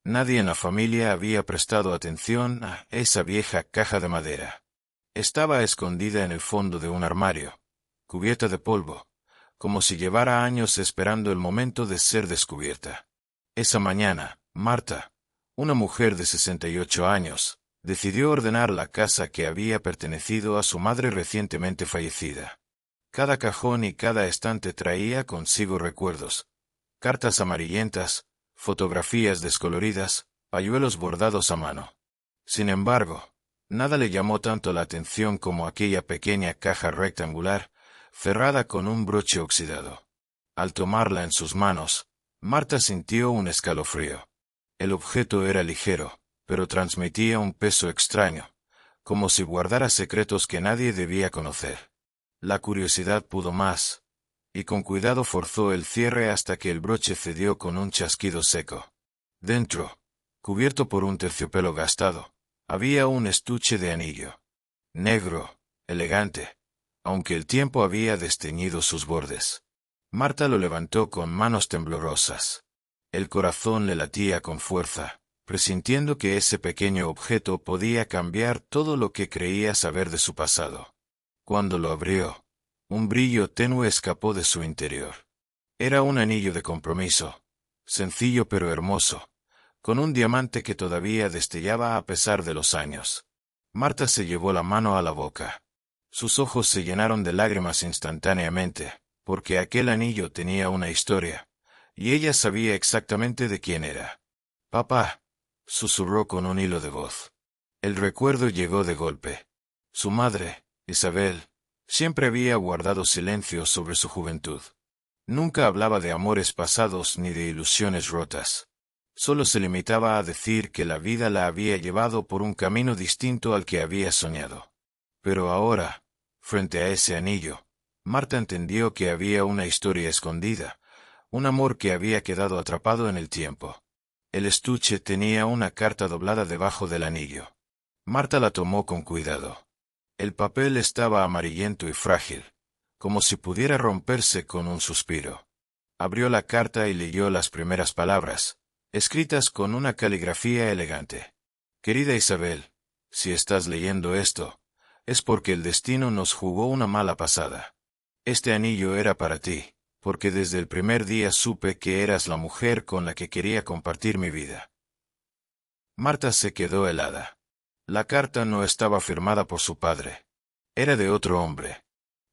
Nadie en la familia había prestado atención a esa vieja caja de madera. Estaba escondida en el fondo de un armario, cubierta de polvo, como si llevara años esperando el momento de ser descubierta. Esa mañana, Marta, una mujer de 68 años, decidió ordenar la casa que había pertenecido a su madre recientemente fallecida. Cada cajón y cada estante traía consigo recuerdos, cartas amarillentas, fotografías descoloridas, pañuelos bordados a mano. Sin embargo, nada le llamó tanto la atención como aquella pequeña caja rectangular, cerrada con un broche oxidado. Al tomarla en sus manos, Marta sintió un escalofrío. El objeto era ligero, pero transmitía un peso extraño, como si guardara secretos que nadie debía conocer. La curiosidad pudo más, y con cuidado forzó el cierre hasta que el broche cedió con un chasquido seco. Dentro, cubierto por un terciopelo gastado, había un estuche de anillo. Negro, elegante, aunque el tiempo había desteñido sus bordes. Marta lo levantó con manos temblorosas. El corazón le latía con fuerza, presintiendo que ese pequeño objeto podía cambiar todo lo que creía saber de su pasado. Cuando lo abrió, un brillo tenue escapó de su interior. Era un anillo de compromiso, sencillo pero hermoso, con un diamante que todavía destellaba a pesar de los años. Marta se llevó la mano a la boca. Sus ojos se llenaron de lágrimas instantáneamente, porque aquel anillo tenía una historia, y ella sabía exactamente de quién era. «Papá», susurró con un hilo de voz. El recuerdo llegó de golpe. Su madre, Isabel, siempre había guardado silencio sobre su juventud. Nunca hablaba de amores pasados ni de ilusiones rotas. Solo se limitaba a decir que la vida la había llevado por un camino distinto al que había soñado. Pero ahora, frente a ese anillo, Marta entendió que había una historia escondida, un amor que había quedado atrapado en el tiempo. El estuche tenía una carta doblada debajo del anillo. Marta la tomó con cuidado. El papel estaba amarillento y frágil, como si pudiera romperse con un suspiro. Abrió la carta y leyó las primeras palabras, escritas con una caligrafía elegante. «Querida Isabel, si estás leyendo esto, es porque el destino nos jugó una mala pasada. Este anillo era para ti, porque desde el primer día supe que eras la mujer con la que quería compartir mi vida». Marta se quedó helada. La carta no estaba firmada por su padre. Era de otro hombre.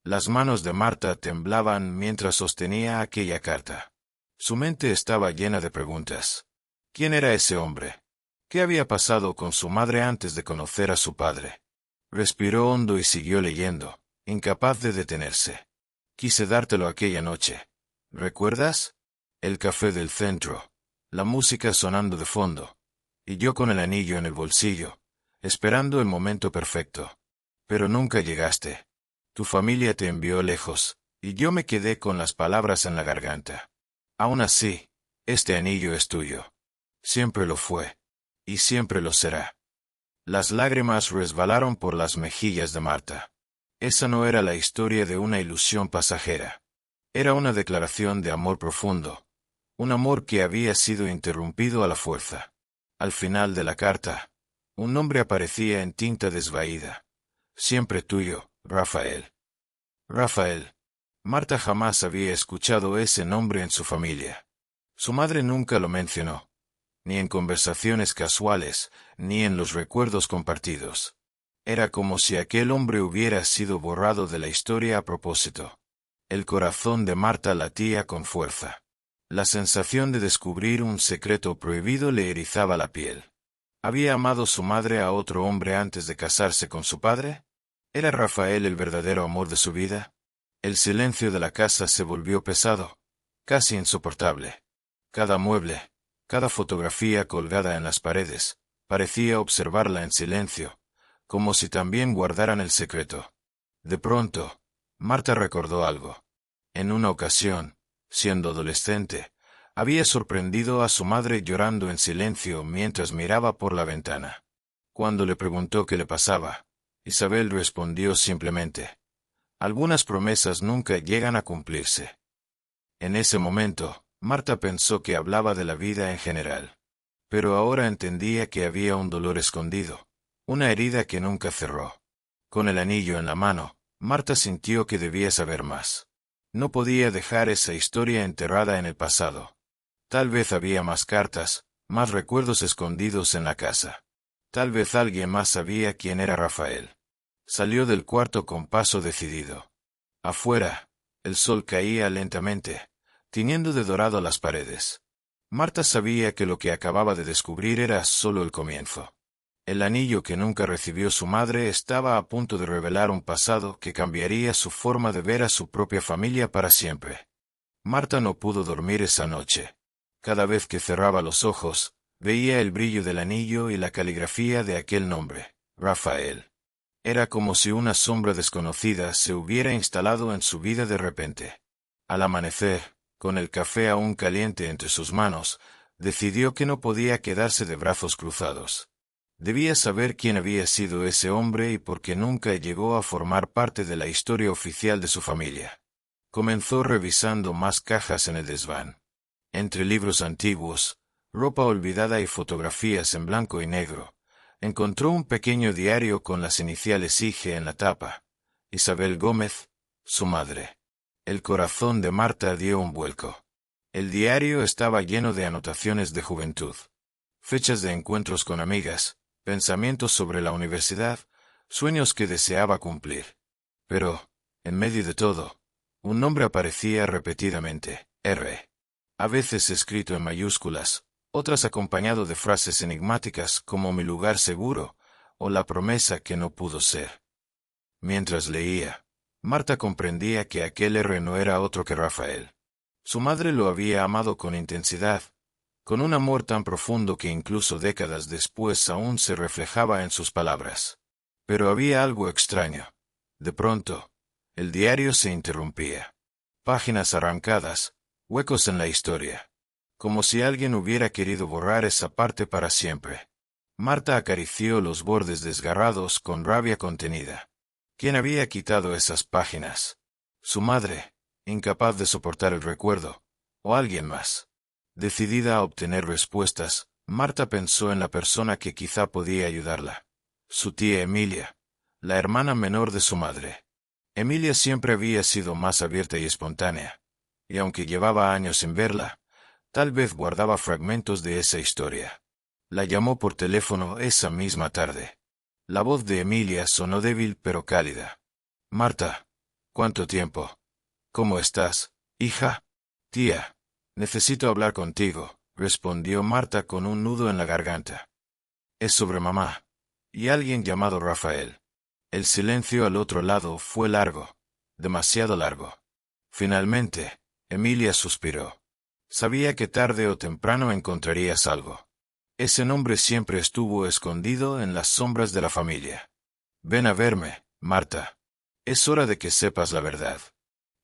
Las manos de Marta temblaban mientras sostenía aquella carta. Su mente estaba llena de preguntas. ¿Quién era ese hombre? ¿Qué había pasado con su madre antes de conocer a su padre? Respiró hondo y siguió leyendo, incapaz de detenerse. «Quise dártelo aquella noche. ¿Recuerdas? El café del centro, la música sonando de fondo, y yo con el anillo en el bolsillo, esperando el momento perfecto. Pero nunca llegaste. Tu familia te envió lejos, y yo me quedé con las palabras en la garganta. Aún así, este anillo es tuyo. Siempre lo fue, y siempre lo será». Las lágrimas resbalaron por las mejillas de Marta. Esa no era la historia de una ilusión pasajera. Era una declaración de amor profundo, un amor que había sido interrumpido a la fuerza. Al final de la carta, un nombre aparecía en tinta desvaída. «Siempre tuyo, Rafael». Rafael. Marta jamás había escuchado ese nombre en su familia. Su madre nunca lo mencionó, ni en conversaciones casuales, ni en los recuerdos compartidos. Era como si aquel hombre hubiera sido borrado de la historia a propósito. El corazón de Marta latía con fuerza. La sensación de descubrir un secreto prohibido le erizaba la piel. ¿Había amado su madre a otro hombre antes de casarse con su padre? ¿Era Rafael el verdadero amor de su vida? El silencio de la casa se volvió pesado, casi insoportable. Cada mueble, cada fotografía colgada en las paredes, parecía observarla en silencio, como si también guardaran el secreto. De pronto, Marta recordó algo. En una ocasión, siendo adolescente, había sorprendido a su madre llorando en silencio mientras miraba por la ventana. Cuando le preguntó qué le pasaba, Isabel respondió simplemente: «Algunas promesas nunca llegan a cumplirse». En ese momento, Marta pensó que hablaba de la vida en general. Pero ahora entendía que había un dolor escondido, una herida que nunca cerró. Con el anillo en la mano, Marta sintió que debía saber más. No podía dejar esa historia enterrada en el pasado. Tal vez había más cartas, más recuerdos escondidos en la casa. Tal vez alguien más sabía quién era Rafael. Salió del cuarto con paso decidido. Afuera, el sol caía lentamente, tiñendo de dorado las paredes. Marta sabía que lo que acababa de descubrir era solo el comienzo. El anillo que nunca recibió su madre estaba a punto de revelar un pasado que cambiaría su forma de ver a su propia familia para siempre. Marta no pudo dormir esa noche. Cada vez que cerraba los ojos, veía el brillo del anillo y la caligrafía de aquel nombre, Rafael. Era como si una sombra desconocida se hubiera instalado en su vida de repente. Al amanecer, con el café aún caliente entre sus manos, decidió que no podía quedarse de brazos cruzados. Debía saber quién había sido ese hombre y por qué nunca llegó a formar parte de la historia oficial de su familia. Comenzó revisando más cajas en el desván. Entre libros antiguos, ropa olvidada y fotografías en blanco y negro, encontró un pequeño diario con las iniciales IG en la tapa. Isabel Gómez, su madre. El corazón de Marta dio un vuelco. El diario estaba lleno de anotaciones de juventud, fechas de encuentros con amigas, pensamientos sobre la universidad, sueños que deseaba cumplir. Pero, en medio de todo, un nombre aparecía repetidamente, R. A veces escrito en mayúsculas, otras acompañado de frases enigmáticas como mi lugar seguro, o la promesa que no pudo ser. Mientras leía, Marta comprendía que aquel R no era otro que Rafael. Su madre lo había amado con intensidad, con un amor tan profundo que incluso décadas después aún se reflejaba en sus palabras. Pero había algo extraño. De pronto, el diario se interrumpía. Páginas arrancadas, huecos en la historia. Como si alguien hubiera querido borrar esa parte para siempre. Marta acarició los bordes desgarrados con rabia contenida. ¿Quién había quitado esas páginas? ¿Su madre, incapaz de soportar el recuerdo? ¿O alguien más? Decidida a obtener respuestas, Marta pensó en la persona que quizá podía ayudarla. Su tía Emilia, la hermana menor de su madre. Emilia siempre había sido más abierta y espontánea, y aunque llevaba años sin verla, tal vez guardaba fragmentos de esa historia. La llamó por teléfono esa misma tarde. La voz de Emilia sonó débil pero cálida. Marta, ¿cuánto tiempo? ¿Cómo estás, hija? Tía, necesito hablar contigo, respondió Marta con un nudo en la garganta. Es sobre mamá. Y alguien llamado Rafael. El silencio al otro lado fue largo, demasiado largo. Finalmente, Emilia suspiró. Sabía que tarde o temprano encontrarías algo. Ese nombre siempre estuvo escondido en las sombras de la familia. Ven a verme, Marta. Es hora de que sepas la verdad.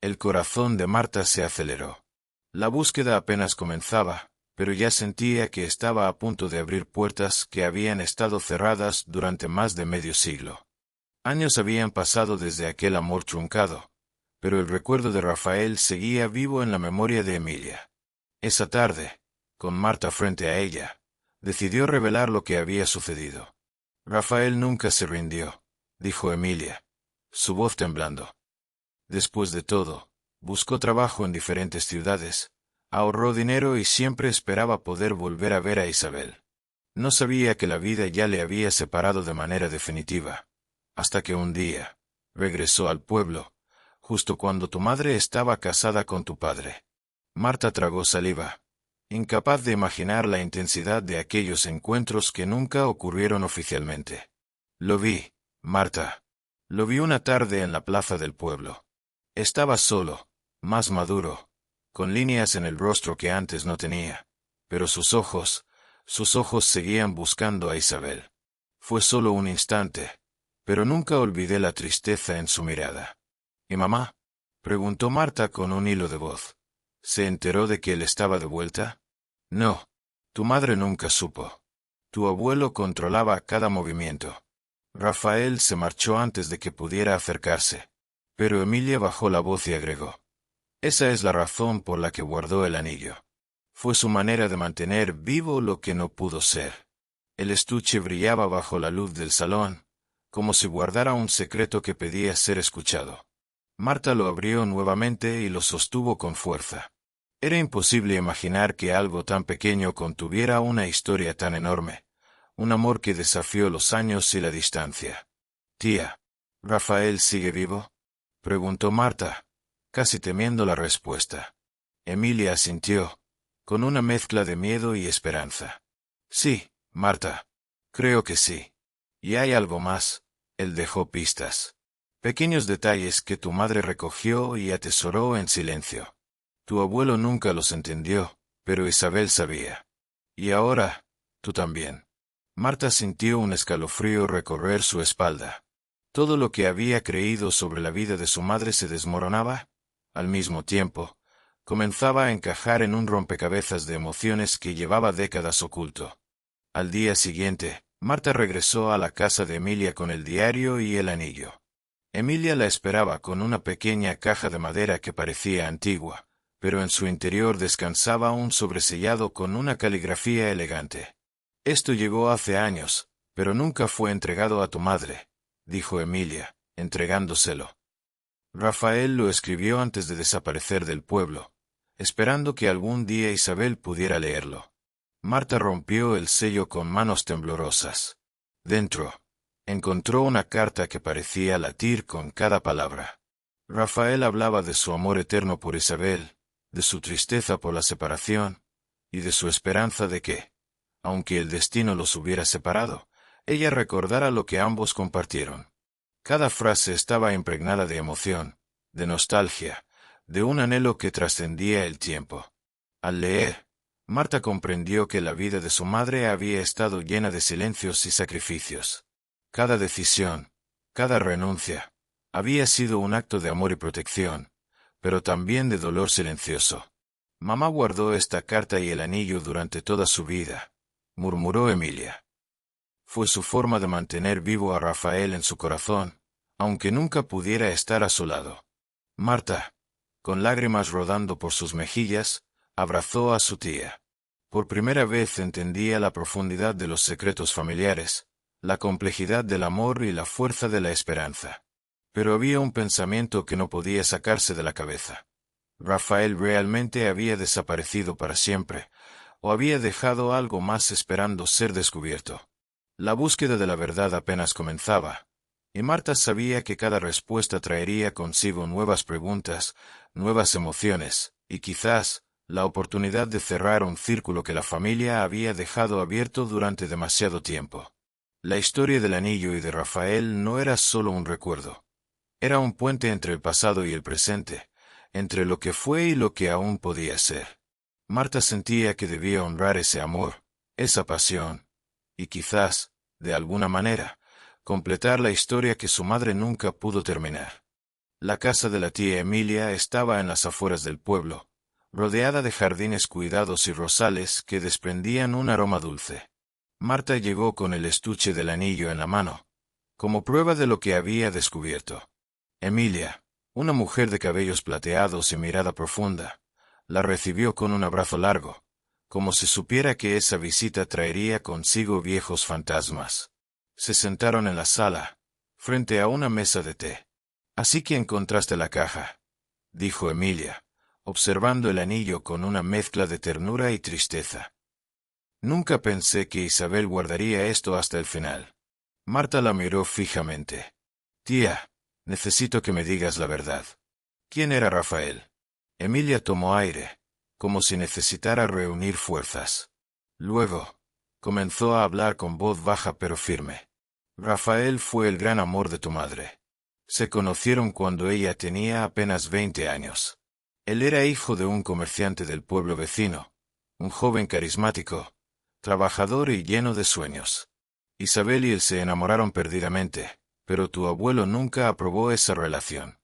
El corazón de Marta se aceleró. La búsqueda apenas comenzaba, pero ya sentía que estaba a punto de abrir puertas que habían estado cerradas durante más de medio siglo. Años habían pasado desde aquel amor truncado, pero el recuerdo de Rafael seguía vivo en la memoria de Emilia. Esa tarde, con Marta frente a ella, decidió revelar lo que había sucedido. Rafael nunca se rindió, dijo Emilia, su voz temblando. Después de todo, buscó trabajo en diferentes ciudades, ahorró dinero y siempre esperaba poder volver a ver a Isabel. No sabía que la vida ya le había separado de manera definitiva, hasta que un día, regresó al pueblo, justo cuando tu madre estaba casada con tu padre. Marta tragó saliva, incapaz de imaginar la intensidad de aquellos encuentros que nunca ocurrieron oficialmente. Lo vi, Marta. Lo vi una tarde en la plaza del pueblo. Estaba solo, más maduro, con líneas en el rostro que antes no tenía, pero sus ojos seguían buscando a Isabel. Fue solo un instante, pero nunca olvidé la tristeza en su mirada. ¿Y mamá? Preguntó Marta con un hilo de voz. ¿Se enteró de que él estaba de vuelta? No, tu madre nunca supo. Tu abuelo controlaba cada movimiento. Rafael se marchó antes de que pudiera acercarse. Pero Emilia bajó la voz y agregó. Esa es la razón por la que guardó el anillo. Fue su manera de mantener vivo lo que no pudo ser. El estuche brillaba bajo la luz del salón, como si guardara un secreto que pedía ser escuchado. Marta lo abrió nuevamente y lo sostuvo con fuerza. Era imposible imaginar que algo tan pequeño contuviera una historia tan enorme, un amor que desafió los años y la distancia. «Tía, ¿Rafael sigue vivo?», preguntó Marta, casi temiendo la respuesta. Emilia asintió, con una mezcla de miedo y esperanza. «Sí, Marta, creo que sí. Y hay algo más», él dejó pistas. «Pequeños detalles que tu madre recogió y atesoró en silencio. Tu abuelo nunca los entendió, pero Isabel sabía. Y ahora, tú también». Marta sintió un escalofrío recorrer su espalda. Todo lo que había creído sobre la vida de su madre se desmoronaba. Al mismo tiempo, comenzaba a encajar en un rompecabezas de emociones que llevaba décadas oculto. Al día siguiente, Marta regresó a la casa de Emilia con el diario y el anillo. Emilia la esperaba con una pequeña caja de madera que parecía antigua, pero en su interior descansaba un sobresellado con una caligrafía elegante. «Esto llegó hace años, pero nunca fue entregado a tu madre», dijo Emilia, entregándoselo. «Rafael lo escribió antes de desaparecer del pueblo, esperando que algún día Isabel pudiera leerlo». Marta rompió el sello con manos temblorosas. Dentro, encontró una carta que parecía latir con cada palabra. Rafael hablaba de su amor eterno por Isabel, de su tristeza por la separación, y de su esperanza de que, aunque el destino los hubiera separado, ella recordara lo que ambos compartieron. Cada frase estaba impregnada de emoción, de nostalgia, de un anhelo que trascendía el tiempo. Al leer, Marta comprendió que la vida de su madre había estado llena de silencios y sacrificios. Cada decisión, cada renuncia, había sido un acto de amor y protección, pero también de dolor silencioso. «Mamá guardó esta carta y el anillo durante toda su vida», murmuró Emilia. «Fue su forma de mantener vivo a Rafael en su corazón, aunque nunca pudiera estar a su lado». Marta, con lágrimas rodando por sus mejillas, abrazó a su tía. Por primera vez entendía la profundidad de los secretos familiares, la complejidad del amor y la fuerza de la esperanza. Pero había un pensamiento que no podía sacarse de la cabeza. ¿Rafael realmente había desaparecido para siempre, o había dejado algo más esperando ser descubierto? La búsqueda de la verdad apenas comenzaba, y Marta sabía que cada respuesta traería consigo nuevas preguntas, nuevas emociones, y quizás la oportunidad de cerrar un círculo que la familia había dejado abierto durante demasiado tiempo. La historia del anillo y de Rafael no era solo un recuerdo. Era un puente entre el pasado y el presente, entre lo que fue y lo que aún podía ser. Marta sentía que debía honrar ese amor, esa pasión, y quizás, de alguna manera, completar la historia que su madre nunca pudo terminar. La casa de la tía Emilia estaba en las afueras del pueblo, rodeada de jardines cuidados y rosales que desprendían un aroma dulce. Marta llegó con el estuche del anillo en la mano, como prueba de lo que había descubierto. Emilia, una mujer de cabellos plateados y mirada profunda, la recibió con un abrazo largo, como si supiera que esa visita traería consigo viejos fantasmas. Se sentaron en la sala, frente a una mesa de té. «Así que encontraste la caja», dijo Emilia, observando el anillo con una mezcla de ternura y tristeza. «Nunca pensé que Isabel guardaría esto hasta el final». Marta la miró fijamente. «Tía, necesito que me digas la verdad. ¿Quién era Rafael?». Emilia tomó aire, como si necesitara reunir fuerzas. Luego, comenzó a hablar con voz baja pero firme. «Rafael fue el gran amor de tu madre. Se conocieron cuando ella tenía apenas 20 años. Él era hijo de un comerciante del pueblo vecino, un joven carismático, trabajador y lleno de sueños. Isabel y él se enamoraron perdidamente, pero tu abuelo nunca aprobó esa relación.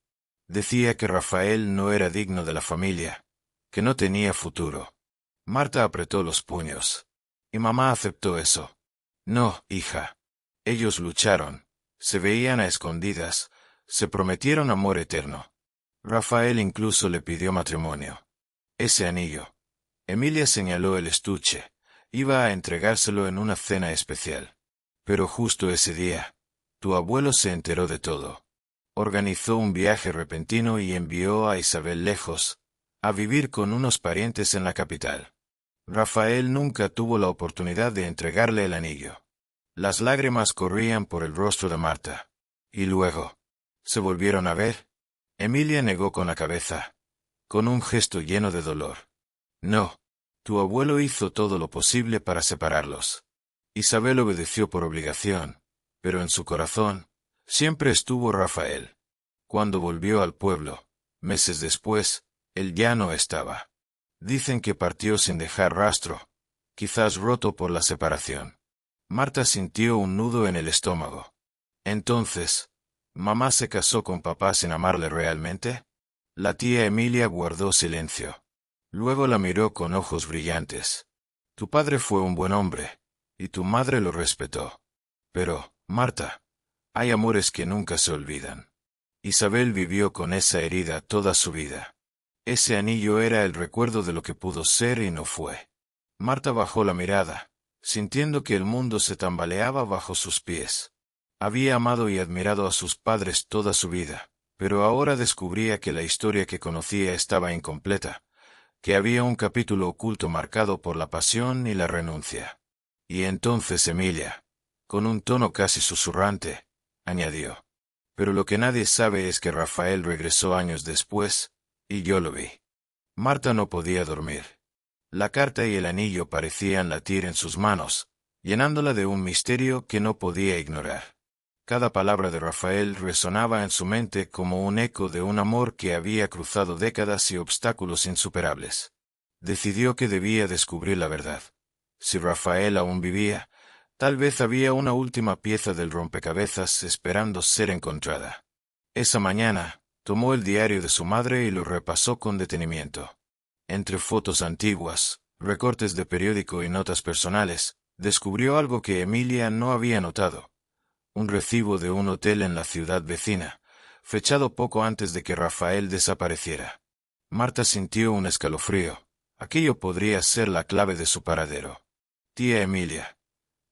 Decía que Rafael no era digno de la familia, que no tenía futuro». Marta apretó los puños. «¿Y mamá aceptó eso?». «No, hija. Ellos lucharon, se veían a escondidas, se prometieron amor eterno. Rafael incluso le pidió matrimonio. Ese anillo, Emilia señaló el estuche. Iba a entregárselo en una cena especial. Pero justo ese día, tu abuelo se enteró de todo. Organizó un viaje repentino y envió a Isabel lejos, a vivir con unos parientes en la capital. Rafael nunca tuvo la oportunidad de entregarle el anillo. Las lágrimas corrían por el rostro de Marta. Y luego, ¿se volvieron a ver? Emilia negó con la cabeza, con un gesto lleno de dolor. No, tu abuelo hizo todo lo posible para separarlos. Isabel obedeció por obligación, pero en su corazón siempre estuvo Rafael. Cuando volvió al pueblo, meses después, él ya no estaba. Dicen que partió sin dejar rastro, quizás roto por la separación. Marta sintió un nudo en el estómago. Entonces, ¿mamá se casó con papá sin amarle realmente? La tía Emilia guardó silencio. Luego la miró con ojos brillantes. Tu padre fue un buen hombre, y tu madre lo respetó. Pero, Marta, hay amores que nunca se olvidan. Isabel vivió con esa herida toda su vida. Ese anillo era el recuerdo de lo que pudo ser y no fue. Marta bajó la mirada, sintiendo que el mundo se tambaleaba bajo sus pies. Había amado y admirado a sus padres toda su vida, pero ahora descubría que la historia que conocía estaba incompleta, que había un capítulo oculto marcado por la pasión y la renuncia. Y entonces Emilia, con un tono casi susurrante, añadió: pero lo que nadie sabe es que Rafael regresó años después, y yo lo vi. Marta no podía dormir. La carta y el anillo parecían latir en sus manos, llenándola de un misterio que no podía ignorar. Cada palabra de Rafael resonaba en su mente como un eco de un amor que había cruzado décadas y obstáculos insuperables. Decidió que debía descubrir la verdad. Si Rafael aún vivía, tal vez había una última pieza del rompecabezas esperando ser encontrada. Esa mañana, tomó el diario de su madre y lo repasó con detenimiento. Entre fotos antiguas, recortes de periódico y notas personales, descubrió algo que Emilia no había notado: un recibo de un hotel en la ciudad vecina, fechado poco antes de que Rafael desapareciera. Marta sintió un escalofrío. Aquello podría ser la clave de su paradero. Tía Emilia,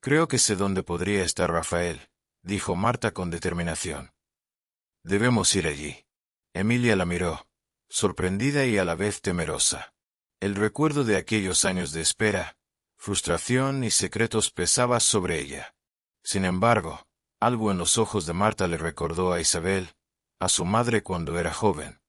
creo que sé dónde podría estar Rafael, dijo Marta con determinación. Debemos ir allí. Emilia la miró, sorprendida y a la vez temerosa. El recuerdo de aquellos años de espera, frustración y secretos pesaba sobre ella. Sin embargo, algo en los ojos de Marta le recordó a Isabel, a su madre cuando era joven.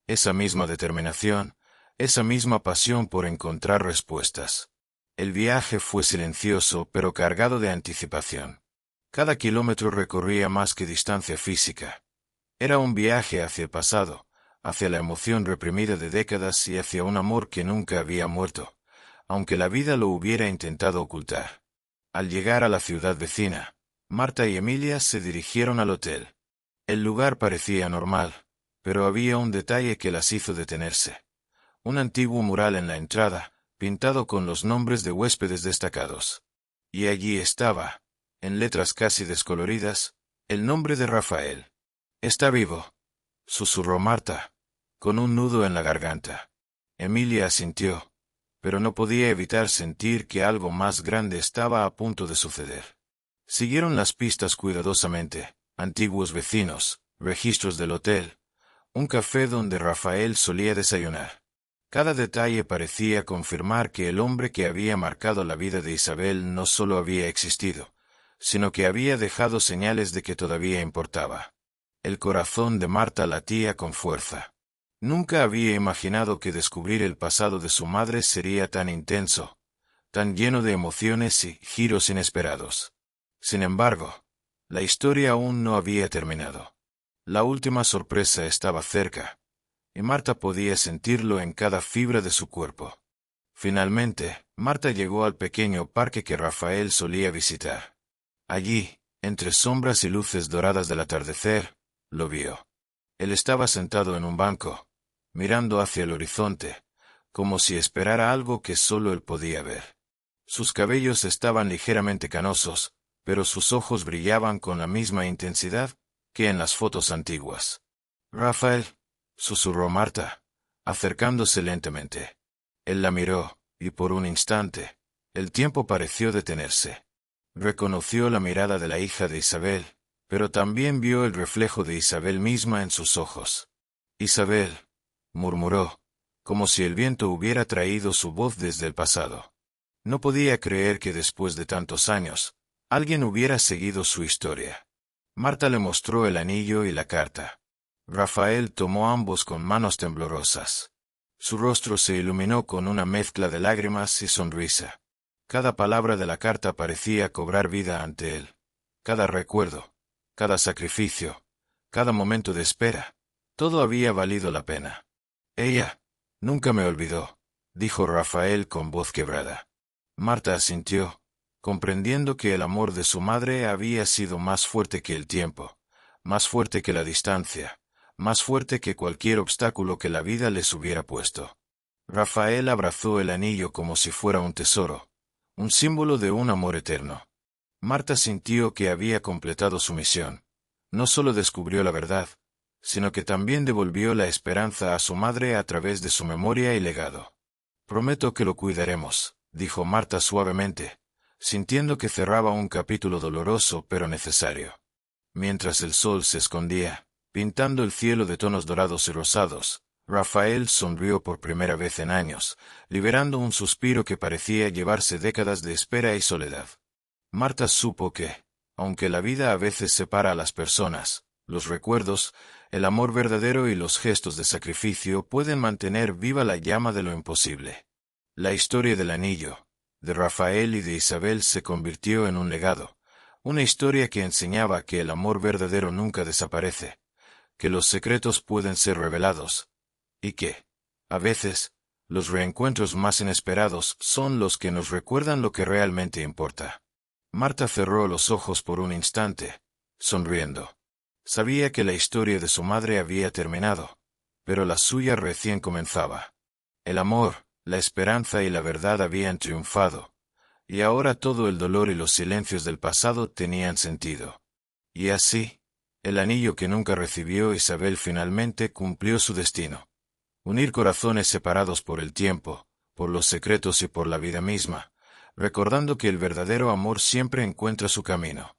Esa misma determinación, esa misma pasión por encontrar respuestas. El viaje fue silencioso pero cargado de anticipación. Cada kilómetro recorría más que distancia física. Era un viaje hacia el pasado, hacia la emoción reprimida de décadas y hacia un amor que nunca había muerto, aunque la vida lo hubiera intentado ocultar. Al llegar a la ciudad vecina, Marta y Emilia se dirigieron al hotel. El lugar parecía normal, pero había un detalle que las hizo detenerse. Un antiguo mural en la entrada, pintado con los nombres de huéspedes destacados. Y allí estaba, en letras casi descoloridas, el nombre de Rafael. «Está vivo», susurró Marta, con un nudo en la garganta. Emilia asintió, pero no podía evitar sentir que algo más grande estaba a punto de suceder. Siguieron las pistas cuidadosamente: antiguos vecinos, registros del hotel, un café donde Rafael solía desayunar. Cada detalle parecía confirmar que el hombre que había marcado la vida de Isabel no solo había existido, sino que había dejado señales de que todavía importaba. El corazón de Marta latía con fuerza. Nunca había imaginado que descubrir el pasado de su madre sería tan intenso, tan lleno de emociones y giros inesperados. Sin embargo, la historia aún no había terminado. La última sorpresa estaba cerca, y Marta podía sentirlo en cada fibra de su cuerpo. Finalmente, Marta llegó al pequeño parque que Rafael solía visitar. Allí, entre sombras y luces doradas del atardecer, lo vio. Él estaba sentado en un banco, mirando hacia el horizonte, como si esperara algo que solo él podía ver. Sus cabellos estaban ligeramente canosos, pero sus ojos brillaban con la misma intensidad que en las fotos antiguas. «Rafael», susurró Marta, acercándose lentamente. Él la miró, y por un instante, el tiempo pareció detenerse. Reconoció la mirada de la hija de Isabel, pero también vio el reflejo de Isabel misma en sus ojos. «Isabel», murmuró, como si el viento hubiera traído su voz desde el pasado. No podía creer que después de tantos años, alguien hubiera seguido su historia. Marta le mostró el anillo y la carta. Rafael tomó ambos con manos temblorosas. Su rostro se iluminó con una mezcla de lágrimas y sonrisa. Cada palabra de la carta parecía cobrar vida ante él. Cada recuerdo, cada sacrificio, cada momento de espera, todo había valido la pena. «Ella nunca me olvidó», dijo Rafael con voz quebrada. Marta asintió, comprendiendo que el amor de su madre había sido más fuerte que el tiempo, más fuerte que la distancia, más fuerte que cualquier obstáculo que la vida les hubiera puesto. Rafael abrazó el anillo como si fuera un tesoro, un símbolo de un amor eterno. Marta sintió que había completado su misión. No solo descubrió la verdad, sino que también devolvió la esperanza a su madre a través de su memoria y legado. «Prometo que lo cuidaremos», dijo Marta suavemente, sintiendo que cerraba un capítulo doloroso pero necesario. Mientras el sol se escondía, pintando el cielo de tonos dorados y rosados, Rafael sonrió por primera vez en años, liberando un suspiro que parecía llevarse décadas de espera y soledad. Marta supo que, aunque la vida a veces separa a las personas, los recuerdos, el amor verdadero y los gestos de sacrificio pueden mantener viva la llama de lo imposible. La historia del anillo, de Rafael y de Isabel se convirtió en un legado, una historia que enseñaba que el amor verdadero nunca desaparece, que los secretos pueden ser revelados, y que, a veces, los reencuentros más inesperados son los que nos recuerdan lo que realmente importa. Marta cerró los ojos por un instante, sonriendo. Sabía que la historia de su madre había terminado, pero la suya recién comenzaba. El amor, la esperanza y la verdad habían triunfado, y ahora todo el dolor y los silencios del pasado tenían sentido. Y así, el anillo que nunca recibió Isabel finalmente cumplió su destino. Unir corazones separados por el tiempo, por los secretos y por la vida misma, recordando que el verdadero amor siempre encuentra su camino.